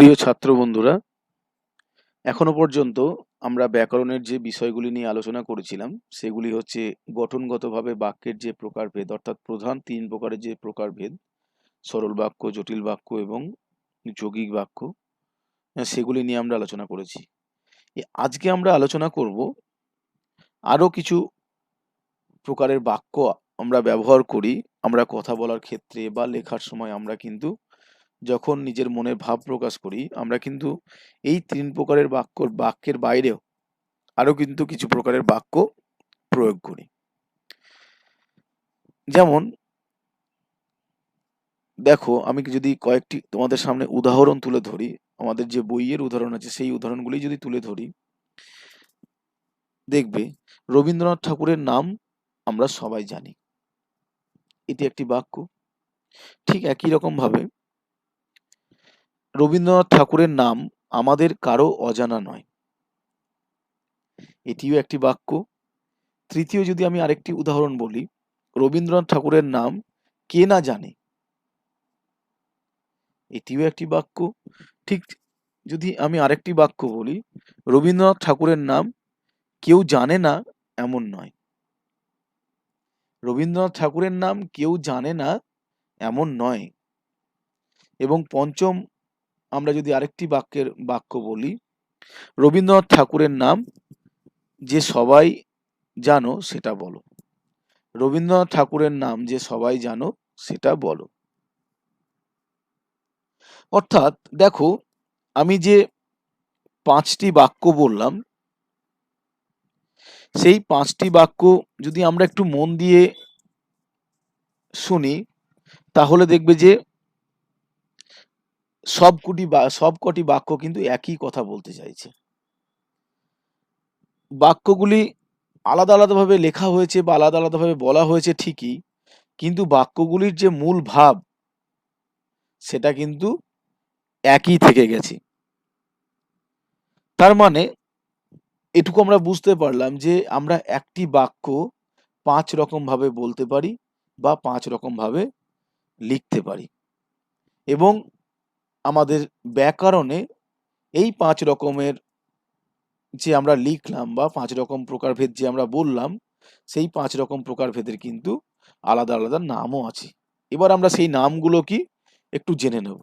প্রিয় ছাত্র বন্ধুরা, এখনো পর্যন্ত আমরা ব্যাকরণের যে বিষয়গুলি নিয়ে আলোচনা করেছিলাম সেগুলি হচ্ছে গঠনগতভাবে বাক্যের যে প্রকারভেদ, অর্থাৎ প্রধান তিন প্রকারের যে প্রকারভেদ, সরল বাক্য, জটিল বাক্য এবং যৌগিক বাক্য, সেগুলি নিয়ে আমরা আলোচনা করেছি। আজকে আমরা আলোচনা করব আরো কিছু প্রকারের বাক্য আমরা ব্যবহার করি আমরা কথা বলার ক্ষেত্রে বা লেখার সময়। আমরা কিন্তু যখন নিজের মনের ভাব প্রকাশ করি, আমরা কিন্তু এই তিন প্রকারের বাক্যের বাইরেও আরো কিন্তু কিছু প্রকারের বাক্য প্রয়োগ করি। যেমন দেখো, আমি যদি কয়েকটি তোমাদের সামনে উদাহরণ তুলে ধরি, আমাদের যে বইয়ের উদাহরণ আছে সেই উদাহরণগুলি যদি তুলে ধরি, দেখবে রবীন্দ্রনাথ ঠাকুরের নাম আমরা সবাই জানি, এটি একটি বাক্য। ঠিক একই রকম ভাবে রবীন্দ্রনাথ ঠাকুরের নাম আমাদের কারো অজানা নয়, এটিও একটি বাক্য। তৃতীয় যদি আমি আরেকটি উদাহরণ বলি, রবীন্দ্রনাথ ঠাকুরের নাম কে না জানে, এটিও একটি বাক্য। ঠিক যদি আমি আরেকটি বাক্য বলি, রবীন্দ্রনাথ ঠাকুরের নাম কেউ জানে না এমন নয়, রবীন্দ্রনাথ ঠাকুরের নাম কেউ জানে না এমন নয়। এবং পঞ্চম আমরা যদি আরেকটি বাক্য বলি, রবীন্দ্রনাথ ঠাকুরের নাম যে সবাই জানো সেটা বলো, রবীন্দ্রনাথ ঠাকুরের নাম যে সবাই জানো সেটা বলো। অর্থাৎ দেখো, আমি যে পাঁচটি বাক্য বললাম, সেই পাঁচটি বাক্য যদি আমরা একটু মন দিয়ে শুনি, তাহলে দেখবে যে সবকটি বাক্য কিন্তু একই কথা বলতে চাইছে। বাক্যগুলি আলাদা আলাদাভাবে লেখা হয়েছে বা আলাদা আলাদাভাবে বলা হয়েছে ঠিকই, কিন্তু বাক্যগুলির যে মূল ভাব সেটা কিন্তু একই থেকে গেছে। তার মানে এটুকু আমরা বুঝতে পারলাম যে আমরা একটি বাক্য পাঁচ রকম ভাবে বলতে পারি বা পাঁচ রকম ভাবে লিখতে পারি, এবং আমাদের ব্যাকরণে এই পাঁচ রকমের যে আমরা লিখলাম বা পাঁচ রকম প্রকারভেদ যে আমরা বললাম, সেই পাঁচ রকম প্রকারভেদের কিন্তু আলাদা আলাদা নামও আছে। এবার আমরা সেই নামগুলো কি একটু জেনে নেব।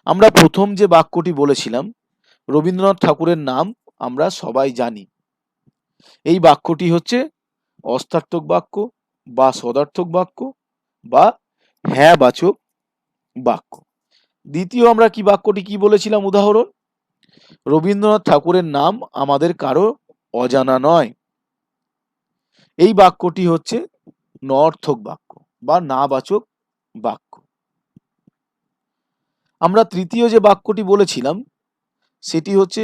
আমরা প্রথম যে বাক্যটি বলেছিলাম, রবীন্দ্রনাথ ঠাকুরের নাম আমরা সবাই জানি, এই বাক্যটি হচ্ছে অস্থার্থক বাক্য বা সদার্থক বাক্য বা হ্যাঁ বাচক বাক্য। দ্বিতীয় আমরা কি বাক্যটি কি বলেছিলাম উদাহরণ, রবীন্দ্রনাথ ঠাকুরের নাম আমাদের কারো অজানা নয়, এই বাক্যটি হচ্ছে নঅর্থক বাক্য বা নাবাচক বাক্য। আমরা তৃতীয় যে বাক্যটি বলেছিলাম সেটি হচ্ছে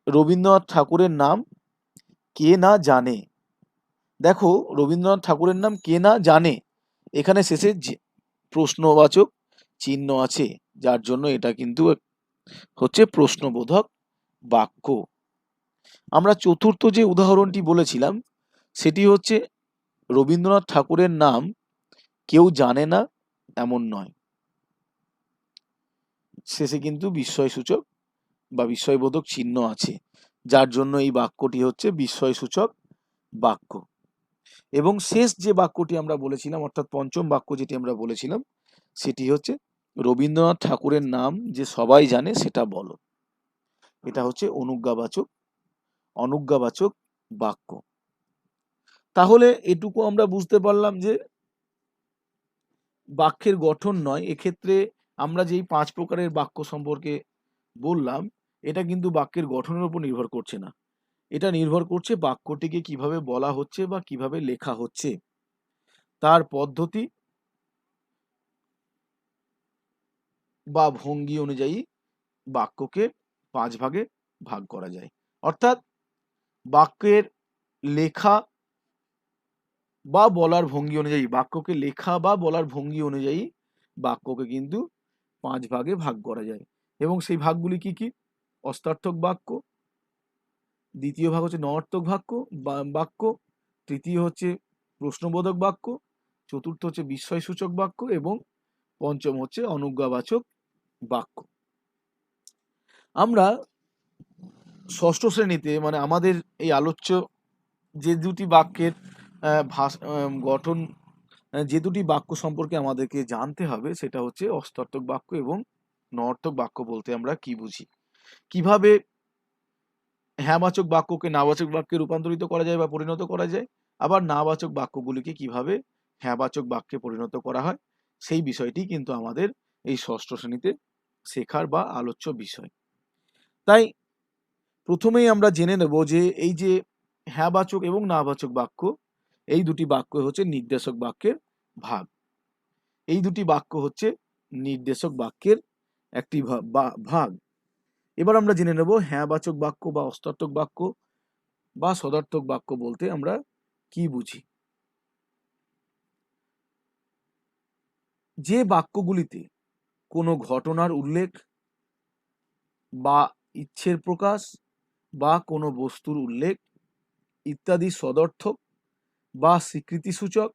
রবীন্দ্রনাথ ঠাকুরের নাম কে না জানে। দেখো, রবীন্দ্রনাথ ঠাকুরের নাম কে না জানে, এখানে শেষে প্রশ্নবাচক চিহ্ন আছে, যার জন্য এটা কিন্তু হচ্ছে প্রশ্নবোধক বাক্য। আমরা চতুর্থ যে উদাহরণটি বলেছিলাম সেটি হচ্ছে রবীন্দ্রনাথ ঠাকুরের নাম কেউ জানে না এমন নয়, শেষে কিন্তু বিস্ময়সূচক বা বিস্ময়বোধক চিহ্ন আছে, যার জন্য এই বাক্যটি হচ্ছে বিস্ময়সূচক বাক্য। এবং শেষ যে বাক্যটি আমরা বলেছিলাম, অর্থাৎ পঞ্চম বাক্য যেটি আমরা বলেছিলাম, সেটি হচ্ছে রবীন্দ্রনাথ ঠাকুরের নাম যে সবাই জানে সেটা বলো, এটা হচ্ছে অনুজ্ঞাবাচক বাক্য। তাহলে এটুকু আমরা বুঝতে পারলাম যে বাক্যের গঠন নয়, এক্ষেত্রে আমরা যেই পাঁচ প্রকারের বাক্য সম্পর্কে বললাম, এটা কিন্তু বাক্যের গঠনের উপর নির্ভর করছে না, এটা নির্ভর করছে বাক্যটিকে কিভাবে বলা হচ্ছে বা কিভাবে লেখা হচ্ছে, তার পদ্ধতি বা ভঙ্গি অনুযায়ী বাক্যকে পাঁচ ভাগে ভাগ করা যায়। অর্থাৎ বাক্যের লেখা বা বলার ভঙ্গি অনুযায়ী, বাক্যকে লেখা বা বলার ভঙ্গি অনুযায়ী বাক্যকে কিন্তু পাঁচ ভাগে ভাগ করা যায়। এবং সেই ভাগগুলি কি কি? অস্থার্থক বাক্য, দ্বিতীয় ভাগ হচ্ছে নঅর্থক বাক্য, তৃতীয় হচ্ছে প্রশ্নবোধক বাক্য, চতুর্থ হচ্ছে বিস্ময়সূচক বাক্য এবং পঞ্চম হচ্ছে অনুজ্ঞাবাচক বাক্য। আমরা ষষ্ঠ শ্রেণীতে মানে আমাদের এই আলোচ্য যে দুটি বাক্যের গঠন, যে দুটি বাক্য সম্পর্কে আমাদেরকে জানতে হবে সেটা হচ্ছে অস্ত্রার্থক বাক্য এবং নঅর্থক বাক্য বলতে আমরা কি বুঝি, কিভাবে হ্যাঁবাচক বাক্যকে নাবাচক বাক্যে রূপান্তরিত করা যায় বা পরিণত করা যায়, আবার নাবাচক বাক্যগুলিকে কিভাবে হ্যাঁবাচক বাক্যে পরিণত করা হয়, সেই বিষয়টি কিন্তু আমাদের এই ষষ্ঠ শ্রেণীতে শেখার বা আলোচ্য বিষয়। তাই প্রথমেই আমরা জেনে নেব যে এই যে হ্যাঁবাচক এবং নাবাচক বাক্য, এই দুটি বাক্য হচ্ছে নির্দেশক বাক্যের ভাগ। এই দুটি বাক্য হচ্ছে নির্দেশক বাক্যের একটি ভাগ। এবার আমরা জেনে নেব হ্যাঁবাচক বাক্য বা অস্ত্রার্থক বাক্য বা সদার্থক বাক্য বলতে আমরা কি বুঝি। যে বাক্যগুলিতে কোনো ঘটনার উল্লেখ বা ইচ্ছের প্রকাশ বা কোনো বস্তুর উল্লেখ ইত্যাদি সদর্থক বা স্বীকৃতিসূচক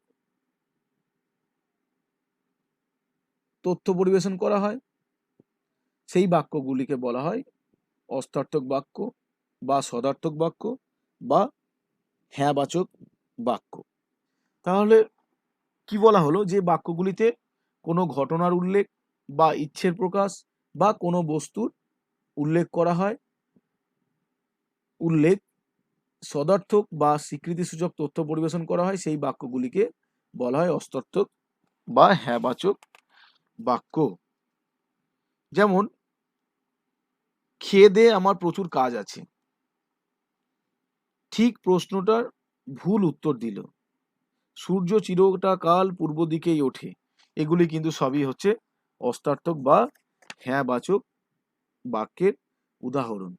তথ্য পরিবেশন করা হয়, সেই বাক্যগুলিকে বলা হয় অস্ত্রার্থক বাক্য বা সদার্থক বাক্য বা হ্যাঁবাচক বাক্য। তাহলে কি বলা হলো, যে বাক্যগুলিতে কোনো ঘটনার উল্লেখ বা ইচ্ছের প্রকাশ বা কোনো বস্তুর উল্লেখ করা হয়, উল্লেখ সদার্থক বা স্বীকৃতিসূচক তথ্য পরিবেশন করা হয়, সেই বাক্যগুলিকে বলা হয় অস্ত্রার্থক বা হ্যাঁবাচক বাক্য। যেমন খেয়ে দেয়ে আমার প্রচুর কাজ আছে, ঠিক প্রশ্নটার ভুল উত্তর দিল, সূর্য চিরটা কাল পূর্ব দিকেই ওঠে, এগুলি কিন্তু সবই হচ্ছে অস্ত্রার্থক বা হ্যাঁবাচক বাক্যের উদাহরণ।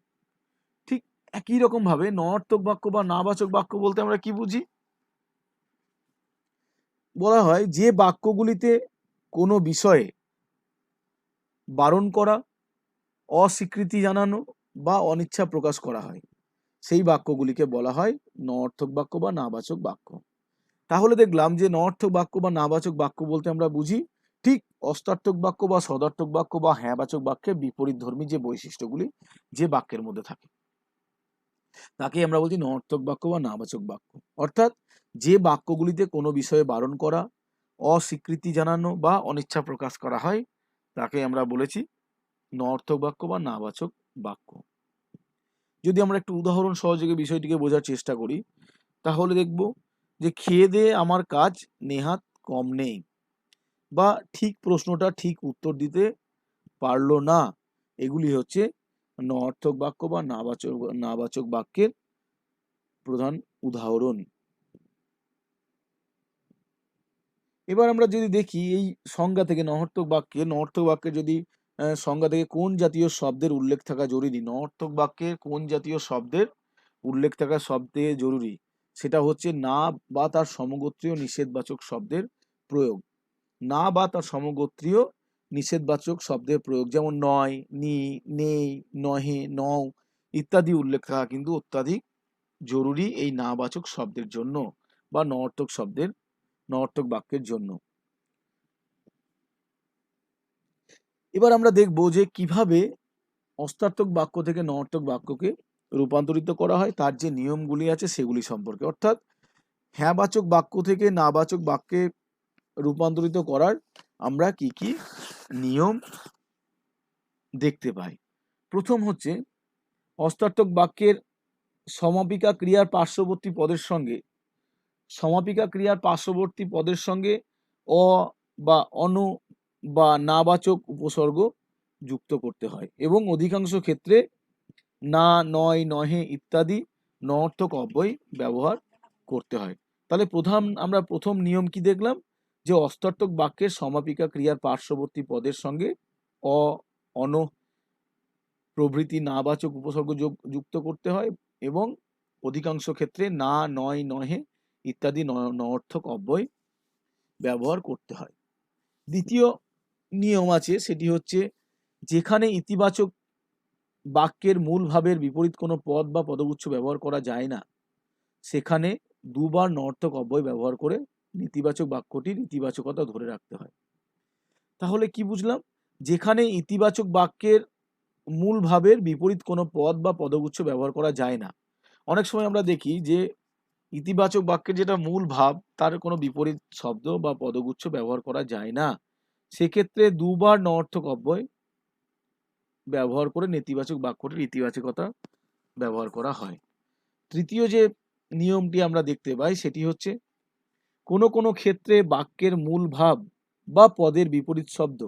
ঠিক একই রকম ভাবে নঅর্থক বাক্য বা নাবাচক বাক্য বলতে আমরা কি বুঝি। বলা হয় যে বাক্যগুলিতে কোনো বিষয়ে বারণ করা, অস্বীকৃতি জানানো বা অনিচ্ছা প্রকাশ করা হয়, সেই বাক্যগুলিকে বলা হয় নঅর্থক বাক্য বা নাবাচক বাক্য। তাহলে দেখলাম যে নঅর্থক বাক্য বা নাবাচক বাক্য বলতে আমরা বুঝি ঠিক অস্ত্রার্থক বাক্য বা সদার্থক বাক্য বা হ্যাঁবাচক বাক্যের বিপরীতধর্মী যে বৈশিষ্ট্যগুলি যে বাক্যের মধ্যে থাকে তাকে আমরা বলছি নঅর্থক বাক্য বা নাবাচক বাক্য। অর্থাৎ যে বাক্যগুলিতে কোনো বিষয়ে বারণ করা, অস্বীকৃতি জানানো বা অনিচ্ছা প্রকাশ করা হয় তাকে আমরা বলেছি নঅর্থক বাক্য বা নাবাচক বাক্য। যদি আমরা একটু উদাহরণ সহযোগে বিষয়টিকে বোঝার চেষ্টা করি তাহলে দেখব যে খেয়ে দেয়ে আমার কাজ নেহাত কম নেই বা ঠিক প্রশ্নটা ঠিক উত্তর দিতে পারলো না, এগুলি হচ্ছে নঅর্থক বাক্য বা নাবাচক বাক্যের প্রধান উদাহরণ। এবার আমরা যদি দেখি এই সংজ্ঞা থেকে নঅর্থক বাক্যের যদি সংজ্ঞা থেকে কোন জাতীয় শব্দের উল্লেখ থাকা জরুরি, নঅর্থক বাক্যে কোন জাতীয় শব্দের উল্লেখ থাকা সবথেকে জরুরি, সেটা হচ্ছে না বা তার সমগোত্রীয় নিষেধবাচক শব্দের প্রয়োগ। না বা তার সমগোত্রীয় নিষেধবাচক শব্দের প্রয়োগ, যেমন নয়, নি, নেই, নহে, নও ইত্যাদি উল্লেখ থাকা কিন্তু অত্যাধিক জরুরি এই নাবাচক শব্দের জন্য বা নঅর্থক বাক্যের জন্য। এবার আমরা দেখব যে কিভাবে অস্ত্রার্থক বাক্য থেকে নঅর্থক বাক্যকে রূপান্তরিত করা হয়, তার যে নিয়মগুলি আছে সেগুলি সম্পর্কে। অর্থাৎ হ্যাঁবাচক বাক্য থেকে নাবাচক বাক্যে রূপান্তরিত করার আমরা কি কি নিয়ম দেখতে পাই। প্রথম হচ্ছে অস্ত্রার্থক বাক্যের সমাপিকা ক্রিয়ার পার্শ্ববর্তী পদের সঙ্গে অ বা অনু বা নাবাচক উপসর্গ যুক্ত করতে হয় এবং অধিকাংশ ক্ষেত্রে না, নয়, নহে ইত্যাদি নঅর্থক অব্যয় ব্যবহার করতে হয়। তাহলে আমরা প্রথম নিয়ম কি দেখলাম, যে অস্ত্রার্থক বাক্যের সমাপিকা ক্রিয়ার পার্শ্ববর্তী পদের সঙ্গে অ, অন প্রভৃতি নাবাচক উপসর্গ যুক্ত করতে হয় এবং অধিকাংশ ক্ষেত্রে না, নয়, নহে ইত্যাদি নঅর্থক অব্যয় ব্যবহার করতে হয়। দ্বিতীয় নিয়ম আছে, সেটি হচ্ছে যেখানে ইতিবাচক বাক্যের মূল ভাবের বিপরীত কোনো পদ বা পদগুচ্ছ ব্যবহার করা যায় না সেখানে দুবার নঅর্থক অব্যয় ব্যবহার করে নেতিবাচক বাক্যটির ইতিবাচকতা ধরে রাখতে হয়। তাহলে কি বুঝলাম, যেখানে ইতিবাচক বাক্যের মূল ভাবের বিপরীত কোনো পদ বা পদগুচ্ছ ব্যবহার করা যায় না। অনেক সময় আমরা দেখি যে ইতিবাচক বাক্যের যেটা মূল ভাব তার কোনো বিপরীত শব্দ বা পদগুচ্ছ ব্যবহার করা যায় না। সেক্ষেত্রে দুবার নঅর্থক অব্যয় ব্যবহার করে নেতিবাচক বাক্যটির ইতিবাচকতা ব্যবহার করা হয়। তৃতীয় যে নিয়মটি আমরা দেখতে পাই সেটি হচ্ছে কোনো কোনো ক্ষেত্রে বাক্যের মূল ভাব বা পদের বিপরীত শব্দ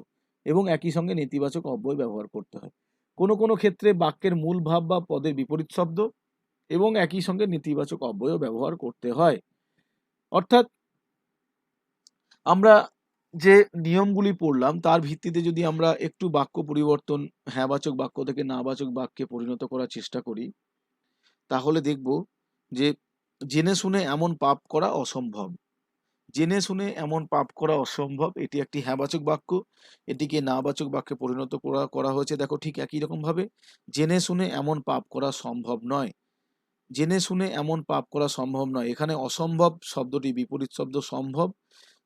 এবং একই সঙ্গে নেতিবাচক অব্যয় ব্যবহার করতে হয়। কোনো কোনো ক্ষেত্রে বাক্যের মূল ভাব বা পদের বিপরীত শব্দ এবং একই সঙ্গে নেতিবাচক অব্যয়ও ব্যবহার করতে হয়। অর্থাৎ আমরা যে নিয়মগুলি পড়লাম তার ভিত্তিতে যদি আমরা একটু বাক্য পরিবর্তন হ্যাঁবাচক বাক্য থেকে নাবাচক বাক্যে পরিণত করার চেষ্টা করি, তাহলে দেখব যে জেনে শুনে এমন পাপ করা অসম্ভব। জেনে শুনে এমন পাপ করা অসম্ভব এটি একটি হ্যাঁবাচক বাক্য, এটিকে নাবাচক বাক্যে পরিণত করা হয়েছে। দেখো ঠিক একই রকম ভাবে জেনে শুনে এমন পাপ করা সম্ভব নয়। জেনে শুনে এমন পাপ করা সম্ভব নয়, এখানে অসম্ভব শব্দটি বিপরীত শব্দ সম্ভব,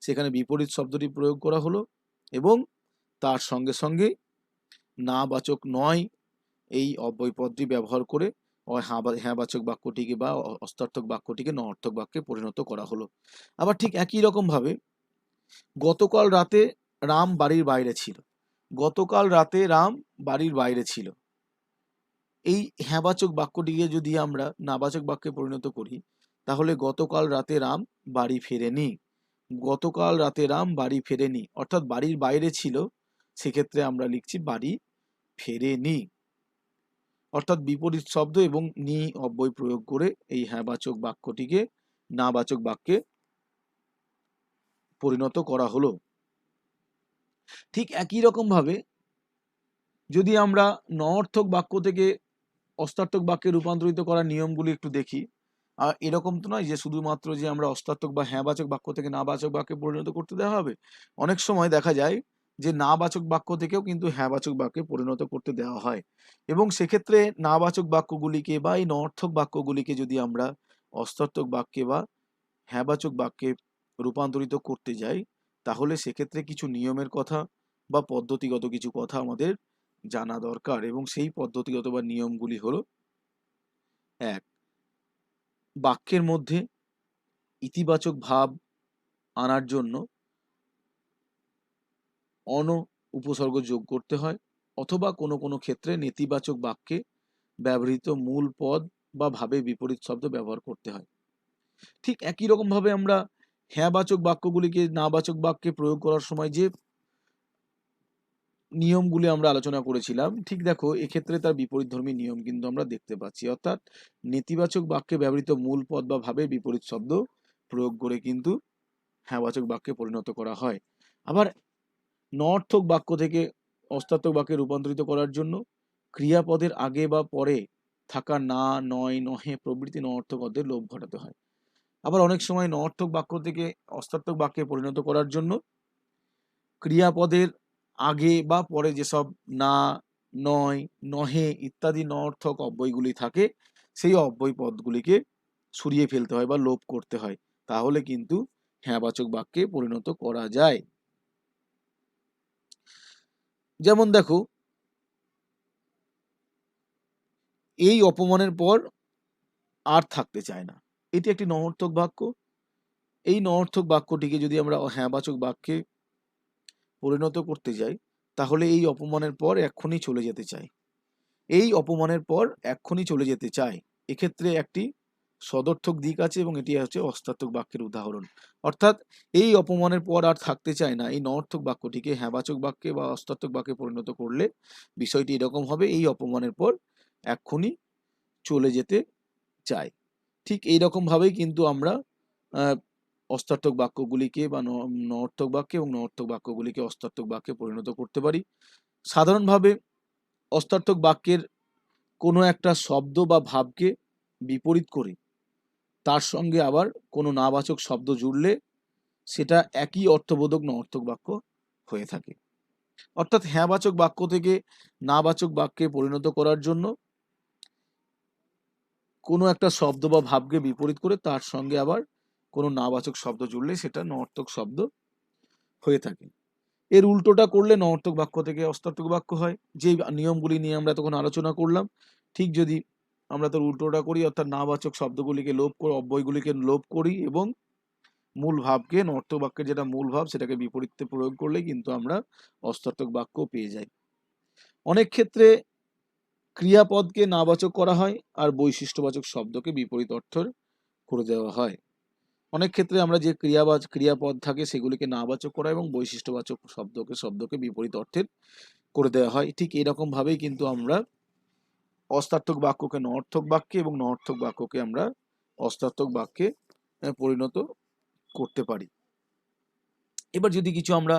সেখানে বিপরীত শব্দটি প্রয়োগ করা হলো এবং তার সঙ্গে সঙ্গে নাবাচক নয় এই অব্যয়পদটি ব্যবহার করে হ্যাঁবাচক বাক্যটিকে বা অস্তার্থক বাক্যটিকে নঅর্থক বাক্যে পরিণত করা হলো। আবার ঠিক একই রকম ভাবে গতকাল রাতে রাম বাড়ির বাইরে ছিল। গতকাল রাতে রাম বাড়ির বাইরে ছিল, এই হ্যাঁবাচক বাক্যটিকে যদি আমরা নাবাচক বাক্যে পরিণত করি তাহলে গতকাল রাতে রাম বাড়ি ফেরেনি। গতকাল রাতে রাম বাড়ি ফেরেনি অর্থাৎ বাড়ির বাইরে ছিল, সেক্ষেত্রে আমরা লিখছি বাড়ি ফেরেনি। অর্থাৎ বিপরীত শব্দ এবং নি অব্যয় প্রয়োগ করে এই হ্যাঁবাচক বাক্যটিকে নাবাচক বাক্যে পরিণত করা হলো। ঠিক একই রকম ভাবে যদি আমরা নঅর্থক বাক্য থেকে অস্তার্থক বাক্যে রূপান্তরিত করার নিয়মগুলি একটু দেখি, এরকম তো নয় যে শুধুমাত্র যে আমরা অস্তার্থক বা হ্যাঁবাচক বাক্য থেকে নাবাচক বাক্যে পরিণত করতে দেওয়া হবে। অনেক সময় দেখা যায় যে নাবাচক বাক্য থেকেও কিন্তু হ্যাঁবাচক বাক্যে পরিণত করতে দেওয়া হয় এবং সেক্ষেত্রে নাবাচক বাক্যগুলিকে বা এই নঅর্থক বাক্যগুলিকে যদি আমরা অস্তার্থক বাক্যে বা হ্যাঁবাচক বাক্যে রূপান্তরিত করতে যাই তাহলে সেক্ষেত্রে কিছু নিয়মের কথা বা পদ্ধতিগত কিছু কথা আমাদের জানা দরকার এবং সেই পদ্ধতিগত বা নিয়মগুলি হলো: এক, বাক্যের মধ্যে ইতিবাচক ভাব আনার জন্য অন উপসর্গ যোগ করতে হয় অথবা কোনো কোনো ক্ষেত্রে নেতিবাচক বাক্যে ব্যবহৃত মূল পদ বা ভাবে বিপরীত শব্দ ব্যবহার করতে হয়। ঠিক একই রকম ভাবে আমরা হ্যাঁবাচক বাক্যগুলিকে নাবাচক বাক্যে প্রয়োগ করার সময় যে নিয়মগুলি আমরা আলোচনা করেছিলাম, ঠিক দেখো এক্ষেত্রে তার বিপরীতধর্মী নিয়ম কিন্তু আমরা দেখতে পাচ্ছি। অর্থাৎ নেতিবাচক বাক্যে ব্যবহৃত মূল পদ বা ভাবে বিপরীত শব্দ প্রয়োগ করে কিন্তু হ্যাঁবাচক বাক্যে পরিণত করা হয়। আবার নঅর্থক বাক্য থেকে অস্তার্থক বাক্যে রূপান্তরিত করার জন্য ক্রিয়াপদের আগে বা পরে থাকা না, নয়, নহে প্রভৃতি নঅর্থক অর্থের লোপ ঘটাতে হয়। আবার অনেক সময় নঅর্থক বাক্য থেকে অস্তার্থক বাক্যে পরিণত করার জন্য ক্রিয়াপদের আগে বা পরে যেসব না, নয়, নহে ইত্যাদি নঅর্থক অব্যয়গুলি থাকে সেই অব্যয় পদগুলিকে সরিয়ে ফেলতে হয় বা লোপ করতে হয়, তাহলে কিন্তু হ্যাঁবাচক বাক্যে পরিণত করা যায়। যেমন দেখো, এই অপমানের পর আর থাকতে চায় না, এটি একটি নঅর্থক বাক্য। এই নঅর্থক বাক্যটিকে যদি আমরা হ্যাঁবাচক বাক্যে পরিণত করতে যাই তাহলে এই অপমানের পর এক্ষুনি চলে যেতে চাই, এই অপমানের পর এক্ষুনি চলে যেতে চায়, এক্ষেত্রে একটি সদর্থক দিক আছে এবং এটি হচ্ছে অস্তার্থক বাক্যের উদাহরণ। অর্থাৎ এই অপমানের পর আর থাকতে চায় না এই নঅর্থক বাক্যটিকে হ্যাঁবাচক বাক্যে বা অস্তার্থক বাক্যে পরিণত করলে বিষয়টি এরকম হবে: এই অপমানের পর এক্ষুনি চলে যেতে চায়। ঠিক এইরকম ভাবেই কিন্তু আমরা অস্তার্থক বাক্যগুলিকে বা নঅর্থক বাক্যে এবং নঅর্থক বাক্যগুলিকে অস্তার্থক বাক্যে পরিণত করতে পারি। সাধারণভাবে অস্তার্থক বাক্যের কোনো একটা শব্দ বা ভাবকে বিপরীত করে তার সঙ্গে আবার কোনো নাবাচক শব্দ জুড়লে সেটা একই অর্থবোধক নঅর্থক বাক্য হয়ে থাকে। অর্থাৎ হ্যাঁবাচক বাক্য থেকে নাবাচক বাক্যে পরিণত করার জন্য কোনো একটা শব্দ বা ভাবকে বিপরীত করে তার সঙ্গে আবার কোনো নাবাচক শব্দ জুড়লে সেটা নঅর্থক শব্দ হয়ে থাকে। এর উল্টোটা করলে নঅর্থক বাক্য থেকে অস্তার্থক বাক্য হয়। যে নিয়মগুলি নিয়ে আমরা তখন আলোচনা করলাম, ঠিক যদি আমরা তার উল্টোটা করি, অর্থাৎ নাবাচক শব্দগুলিকে লোপ করে অব্যয়গুলিকে লোপ করি এবং মূল ভাবকে, নঅর্থক বাক্যের যেটা মূল ভাব সেটাকে বিপরীতে প্রয়োগ করলে কিন্তু আমরা অস্তার্থক বাক্য পেয়ে যাই। অনেক ক্ষেত্রে ক্রিয়াপদকে নাবাচক করা হয় আর বৈশিষ্ট্যবাচক শব্দকে বিপরীত অর্থের করে দেওয়া হয়। অনেক ক্ষেত্রে আমরা যে ক্রিয়াপদ থাকে সেগুলিকে নাবাচক করা এবং বৈশিষ্ট্যবাচক শব্দকে বিপরীত অর্থের করে দেওয়া হয়। ঠিক এরকম ভাবেই কিন্তু আমরা অস্তার্থক বাক্যকে নঅর্থক বাক্যে এবং নঅর্থক বাক্যকে আমরা অস্তার্থক বাক্যে পরিণত করতে পারি। এবার যদি কিছু আমরা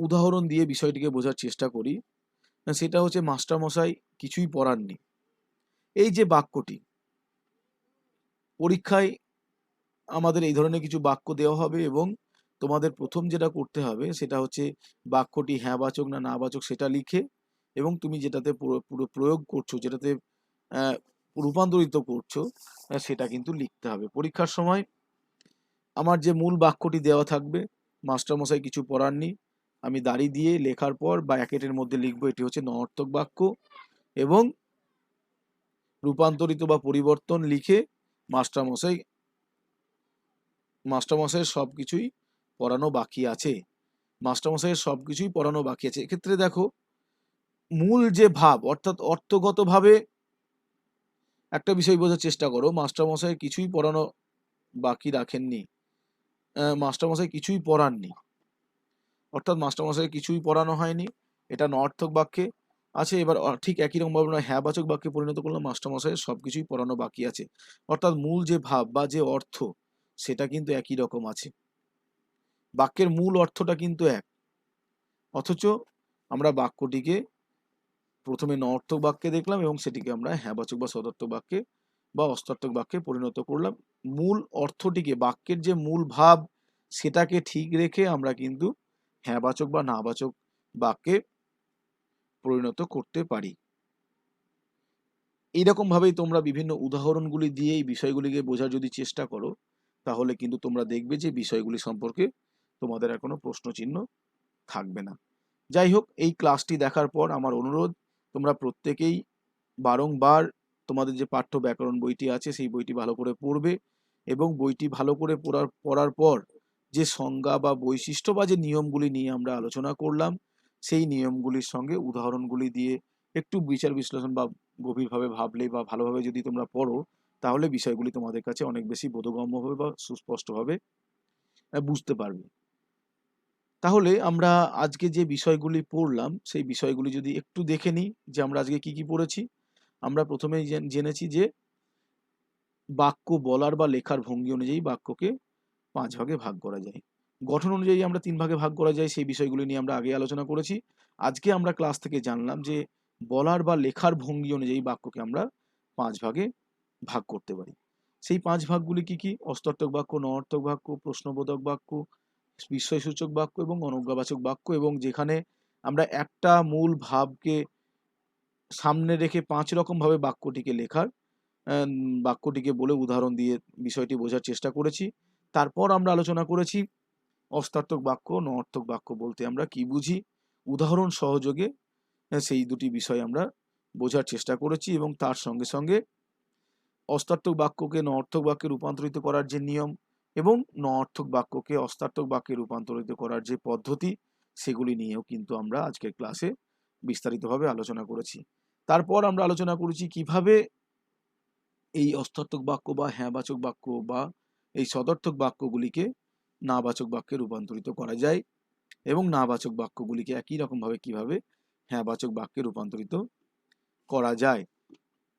উদাহরণ দিয়ে বিষয়টিকে বোঝার চেষ্টা করি, সেটা হচ্ছে মাস্টারমশাই কিছুই পড়াননি। এই যে বাক্যটি, পরীক্ষায় আমাদের এই ধরনের কিছু বাক্য দেওয়া হবে এবং তোমাদের প্রথম যেটা করতে হবে সেটা হচ্ছে বাক্যটি হ্যাঁবাচক না নাবাচক সেটা লিখে, এবং তুমি যেটাতে পুরো প্রয়োগ করছো, যেটাতে রূপান্তরিত করছো, সেটা কিন্তু লিখতে হবে। পরীক্ষার সময় আমার যে মূল বাক্যটি দেওয়া থাকবে, মাস্টারমশাই কিছু পড়াননি, আমি দাড়ি দিয়ে লেখার পর ব্র্যাকেটের মধ্যে লিখবো এটি হচ্ছে নঅর্থক বাক্য, এবং রূপান্তরিত বা পরিবর্তন লিখে মাস্টারমশাইয়ের সবকিছুই পড়ানো বাকি আছে। মাস্টারমশাইয়ের সবকিছুই পড়ানো বাকি আছে। এক্ষেত্রে দেখো, মূল যে ভাব, অর্থাৎ অর্থগতভাবে একটা বিষয় বোঝার চেষ্টা করো। মাস্টারমশাই কিছুই পড়ানো বাকি রাখেননি, মাস্টারমশাই কিছুই পড়াননি, অর্থাৎ মাস্টারমশাই কিছুই পড়ানো হয়নি, এটা নঅর্থক বাক্যে আছে। এবার ঠিক একই রকম ভাবে আমরা হ্যাঁবাচক বাক্যে পরিণত করলাম, মাস্টারমশাইয়ের সবকিছুই পড়ানো বাকি আছে। অর্থাৎ মূল যে ভাব বা যে অর্থ সেটা কিন্তু একই রকম আছে, বাক্যের মূল অর্থটা কিন্তু এক, অথচ আমরা বাক্যটিকে প্রথমে নঅর্থক বাক্যে দেখলাম এবং সেটিকে আমরা হ্যাঁবাচক বা সদর্থক বাক্যে বা অস্তার্থক বাক্যে পরিণত করলাম। মূল অর্থটিকে, বাক্যের যে মূল ভাব সেটাকে ঠিক রেখে আমরা কিন্তু হ্যাঁবাচক বা নাবাচক বাক্যে পরিণত করতে পারি। এইরকম ভাবেই তোমরা বিভিন্ন উদাহরণগুলি দিয়ে এই বিষয়গুলিকে বোঝার যদি চেষ্টা করো, তাহলে কিন্তু তোমরা দেখবে যে বিষয়গুলি সম্পর্কে তোমাদের আর কোনো প্রশ্নচিহ্ন থাকবে না। যাই হোক, এই ক্লাসটি দেখার পর আমার অনুরোধ, তোমরা প্রত্যেকেই বারংবার তোমাদের যে পাঠ্য ব্যাকরণ বইটি আছে সেই বইটি ভালো করে পড়বে, এবং বইটি ভালো করে পড়ার পর যে সংজ্ঞা বা বৈশিষ্ট্য বা যে নিয়মগুলি নিয়ে আমরা আলোচনা করলাম, সেই নিয়মগুলির সঙ্গে উদাহরণগুলি দিয়ে একটু বিচার বিশ্লেষণ বা গভীরভাবে ভাবলে বা ভালোভাবে যদি তোমরা পড়ো, তাহলে বিষয়গুলি তোমাদের কাছে অনেক বেশি বোধগম্য হবে বা সুস্পষ্টভাবে বুঝতে পারবে। তাহলে আমরা আজকে যে বিষয়গুলি পড়লাম সেই বিষয়গুলি যদি একটু দেখে নিই যে আমরা আজকে কি কি পড়েছি। আমরা প্রথমেই জেনেছি যে বাক্য বলার বা লেখার ভঙ্গি অনুযায়ী বাক্যকে 5 ভাগে ভাগ করা যায়। গঠন অনুযায়ী আমরা 3 ভাগে ভাগ করা যায়, সেই বিষয়গুলি নিয়ে আমরা আগে আলোচনা করেছি। আজকে আমরা ক্লাস থেকে জানলাম যে বলার বা লেখার ভঙ্গি অনুযায়ী বাক্যকে আমরা 5 ভাগে ভাগ করতে পারি। সেই 5 ভাগগুলি কি কি? অস্তার্থক বাক্য, নঅর্থক বাক্য, প্রশ্নবোধক বাক্য, বিস্ময়সূচক বাক্য এবং অনজ্ঞাবাচক বাক্য, এবং যেখানে আমরা একটা মূল ভাবকে সামনে রেখে 5 রকম ভাবে বাক্যটিকে লেখার বাক্যটিকে বলে উদাহরণ দিয়ে বিষয়টি বোঝার চেষ্টা করেছি। তারপর আমরা আলোচনা করেছি অস্তার্থক বাক্য, নঅর্থক বাক্য বলতে আমরা কি বুঝি, উদাহরণ সহযোগে সেই দুটি বিষয় আমরা বোঝার চেষ্টা করেছি, এবং তার সঙ্গে সঙ্গে অস্তার্থক বাক্যকে নঅর্থক বাক্যে রূপান্তরিত করার যে নিয়ম এবং নঅর্থক বাক্যকে অস্তার্থক বাক্যে রূপান্তরিত করার যে পদ্ধতি, সেগুলি নিয়েও কিন্তু আমরা আজকের ক্লাসে বিস্তারিতভাবে আলোচনা করেছি। তারপর আমরা আলোচনা করেছি কিভাবে এই অস্তার্থক বাক্য বা হ্যাঁবাচক বাক্য বা এই সদর্থক বাক্যগুলিকে নাবাচক বাক্যে রূপান্তরিত করা যায়, এবং নাবাচক বাক্যগুলিকে একই রকমভাবে কিভাবে হ্যাঁবাচক বাক্যে রূপান্তরিত করা যায়।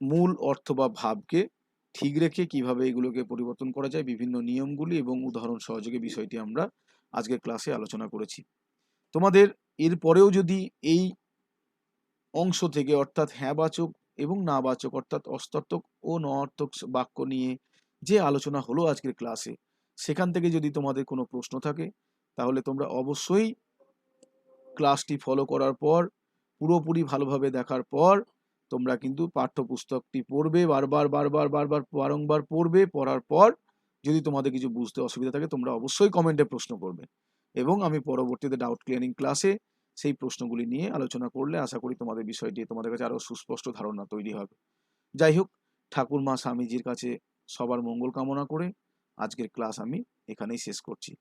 মূল অর্থ বা ভাবকে ঠিক রেখে কিভাবে এগুলোকে পরিবর্তন করা যায়, বিভিন্ন নিয়মগুলি এবং উদাহরণ সহযোগে বিষয়টি আমরা আজকের ক্লাসে আলোচনা করেছি। তোমাদের এরপরেও যদি এই অংশ থেকে, অর্থাৎ হ্যাঁবাচক এবং নাবাচক অর্থাৎ অস্তার্থক ও নঅর্থক বাক্য নিয়ে যে আলোচনা হলো আজকের ক্লাসে, সেখান থেকে যদি তোমাদের কোনো প্রশ্ন থাকে, তাহলে তোমরা অবশ্যই ক্লাসটি ফলো করার পর, পুরোপুরি ভালোভাবে দেখার পর তোমরা কিন্তু পাঠ্যপুস্তকটি পড়বে, বারংবার পড়বে। পড়ার পর যদি তোমাদের কিছু বুঝতে অসুবিধা থাকে, তোমরা অবশ্যই কমেন্টে প্রশ্ন করবে, এবং আমি পরবর্তীতে ডাউট ক্লিয়ারিং ক্লাসে সেই প্রশ্নগুলি নিয়ে আলোচনা করলে আশা করি তোমাদের বিষয়টি তোমাদের কাছে আরও সুস্পষ্ট ধারণা তৈরি হবে। যাই হোক, ঠাকুর মা স্বামীজির কাছে সবার মঙ্গল কামনা করে আজকের ক্লাস আমি এখানেই শেষ করছি।